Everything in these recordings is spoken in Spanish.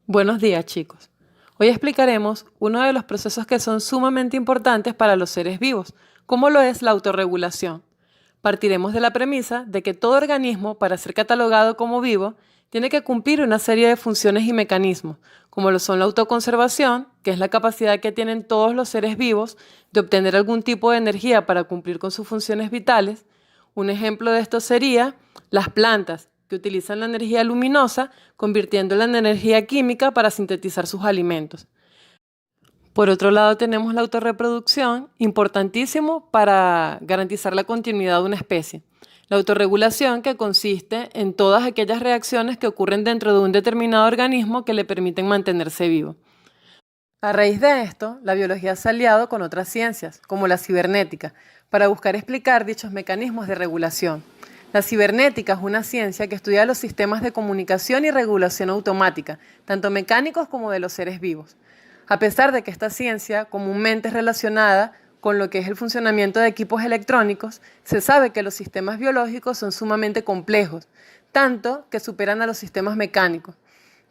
Buenos días, chicos. Hoy explicaremos uno de los procesos que son sumamente importantes para los seres vivos, como lo es la autorregulación. Partiremos de la premisa de que todo organismo, para ser catalogado como vivo, tiene que cumplir una serie de funciones y mecanismos, como lo son la autoconservación, que es la capacidad que tienen todos los seres vivos de obtener algún tipo de energía para cumplir con sus funciones vitales. Un ejemplo de esto sería las plantas, que utilizan la energía luminosa, convirtiéndola en energía química para sintetizar sus alimentos. Por otro lado, tenemos la autorreproducción, importantísimo para garantizar la continuidad de una especie. La autorregulación, que consiste en todas aquellas reacciones que ocurren dentro de un determinado organismo que le permiten mantenerse vivo. A raíz de esto, la biología se ha aliado con otras ciencias, como la cibernética, para buscar explicar dichos mecanismos de regulación. La cibernética es una ciencia que estudia los sistemas de comunicación y regulación automática, tanto mecánicos como de los seres vivos. A pesar de que esta ciencia comúnmente es relacionada con lo que es el funcionamiento de equipos electrónicos, se sabe que los sistemas biológicos son sumamente complejos, tanto que superan a los sistemas mecánicos,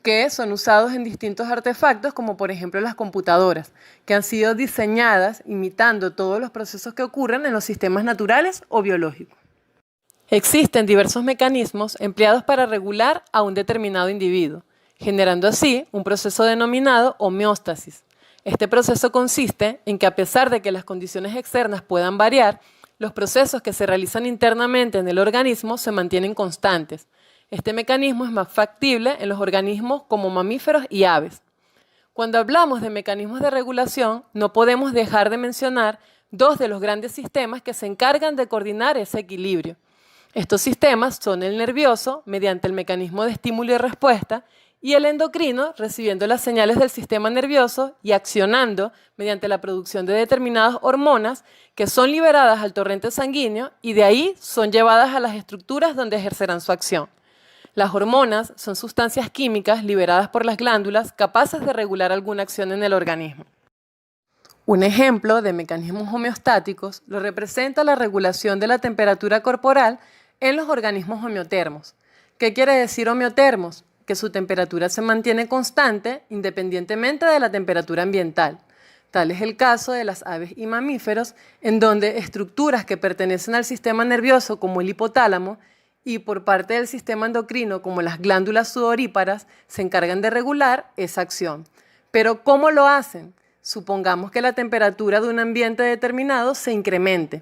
que son usados en distintos artefactos, como por ejemplo las computadoras, que han sido diseñadas imitando todos los procesos que ocurren en los sistemas naturales o biológicos. Existen diversos mecanismos empleados para regular a un determinado individuo, generando así un proceso denominado homeostasis. Este proceso consiste en que, a pesar de que las condiciones externas puedan variar, los procesos que se realizan internamente en el organismo se mantienen constantes. Este mecanismo es más factible en los organismos como mamíferos y aves. Cuando hablamos de mecanismos de regulación, no podemos dejar de mencionar dos de los grandes sistemas que se encargan de coordinar ese equilibrio. Estos sistemas son el nervioso, mediante el mecanismo de estímulo y respuesta, y el endocrino, recibiendo las señales del sistema nervioso y accionando mediante la producción de determinadas hormonas que son liberadas al torrente sanguíneo y de ahí son llevadas a las estructuras donde ejercerán su acción. Las hormonas son sustancias químicas liberadas por las glándulas capaces de regular alguna acción en el organismo. Un ejemplo de mecanismos homeostáticos lo representa la regulación de la temperatura corporal en los organismos homeotermos. ¿Qué quiere decir homeotermos? Que su temperatura se mantiene constante independientemente de la temperatura ambiental. Tal es el caso de las aves y mamíferos, en donde estructuras que pertenecen al sistema nervioso, como el hipotálamo, y por parte del sistema endocrino, como las glándulas sudoríparas, se encargan de regular esa acción. Pero ¿cómo lo hacen? Supongamos que la temperatura de un ambiente determinado se incremente.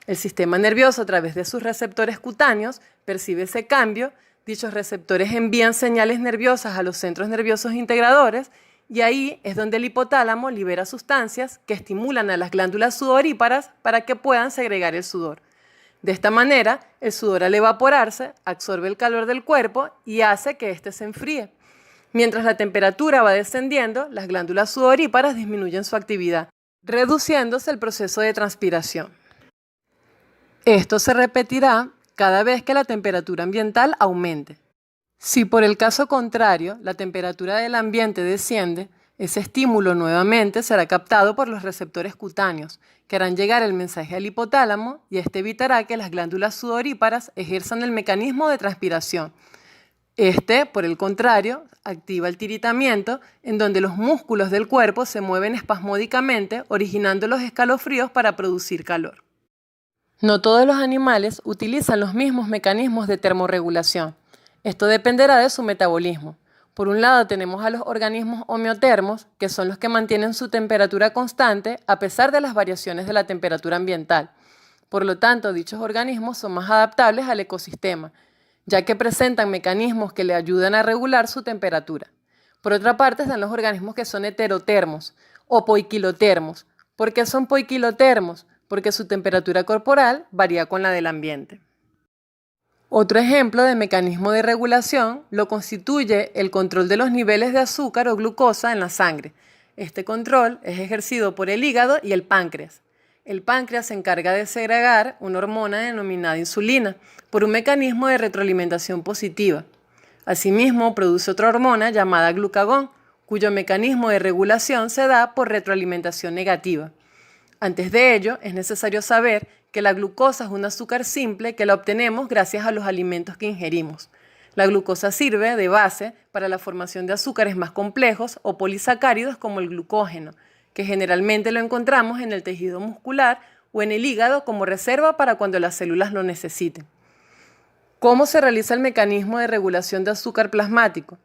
El sistema nervioso, a través de sus receptores cutáneos, percibe ese cambio. Dichos receptores envían señales nerviosas a los centros nerviosos integradores y ahí es donde el hipotálamo libera sustancias que estimulan a las glándulas sudoríparas para que puedan segregar el sudor. De esta manera, el sudor, al evaporarse, absorbe el calor del cuerpo y hace que éste se enfríe. Mientras la temperatura va descendiendo, las glándulas sudoríparas disminuyen su actividad, reduciéndose el proceso de transpiración. Esto se repetirá cada vez que la temperatura ambiental aumente. Si por el caso contrario la temperatura del ambiente desciende, ese estímulo nuevamente será captado por los receptores cutáneos, que harán llegar el mensaje al hipotálamo y este evitará que las glándulas sudoríparas ejerzan el mecanismo de transpiración. Este, por el contrario, activa el tiritamiento, en donde los músculos del cuerpo se mueven espasmódicamente, originando los escalofríos para producir calor. No todos los animales utilizan los mismos mecanismos de termorregulación. Esto dependerá de su metabolismo. Por un lado tenemos a los organismos homeotermos, que son los que mantienen su temperatura constante a pesar de las variaciones de la temperatura ambiental. Por lo tanto, dichos organismos son más adaptables al ecosistema, ya que presentan mecanismos que le ayudan a regular su temperatura. Por otra parte están los organismos que son heterotermos o poiquilotermos. ¿Por qué son poiquilotermos? Porque su temperatura corporal varía con la del ambiente. Otro ejemplo de mecanismo de regulación lo constituye el control de los niveles de azúcar o glucosa en la sangre. Este control es ejercido por el hígado y el páncreas. El páncreas se encarga de segregar una hormona denominada insulina por un mecanismo de retroalimentación positiva. Asimismo, produce otra hormona llamada glucagón, cuyo mecanismo de regulación se da por retroalimentación negativa. Antes de ello, es necesario saber que la glucosa es un azúcar simple que la obtenemos gracias a los alimentos que ingerimos. La glucosa sirve de base para la formación de azúcares más complejos o polisacáridos como el glucógeno, que generalmente lo encontramos en el tejido muscular o en el hígado como reserva para cuando las células lo necesiten. ¿Cómo se realiza el mecanismo de regulación de azúcar plasmático?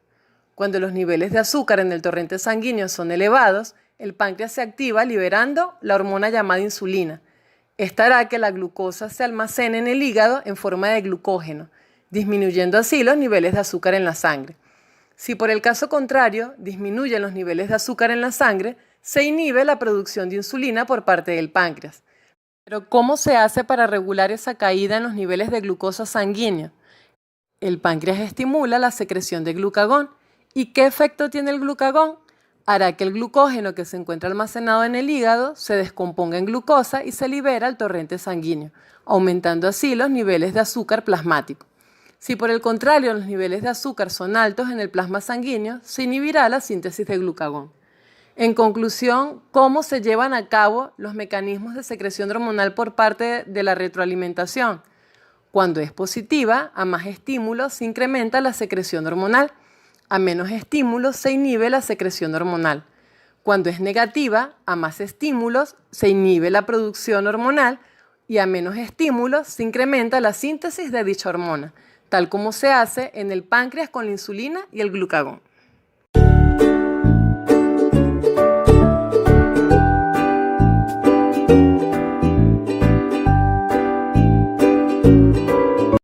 Cuando los niveles de azúcar en el torrente sanguíneo son elevados, el páncreas se activa liberando la hormona llamada insulina. Esta hará que la glucosa se almacene en el hígado en forma de glucógeno, disminuyendo así los niveles de azúcar en la sangre. Si por el caso contrario disminuyen los niveles de azúcar en la sangre, se inhibe la producción de insulina por parte del páncreas. Pero ¿cómo se hace para regular esa caída en los niveles de glucosa sanguínea? El páncreas estimula la secreción de glucagón. ¿Y qué efecto tiene el glucagón? Hará que el glucógeno que se encuentra almacenado en el hígado se descomponga en glucosa y se libera al torrente sanguíneo, aumentando así los niveles de azúcar plasmático. Si por el contrario los niveles de azúcar son altos en el plasma sanguíneo, se inhibirá la síntesis de glucagón. En conclusión, ¿cómo se llevan a cabo los mecanismos de secreción hormonal por parte de la retroalimentación? Cuando es positiva, a más estímulos se incrementa la secreción hormonal. A menos estímulos se inhibe la secreción hormonal. Cuando es negativa, a más estímulos se inhibe la producción hormonal y a menos estímulos se incrementa la síntesis de dicha hormona, tal como se hace en el páncreas con la insulina y el glucagón.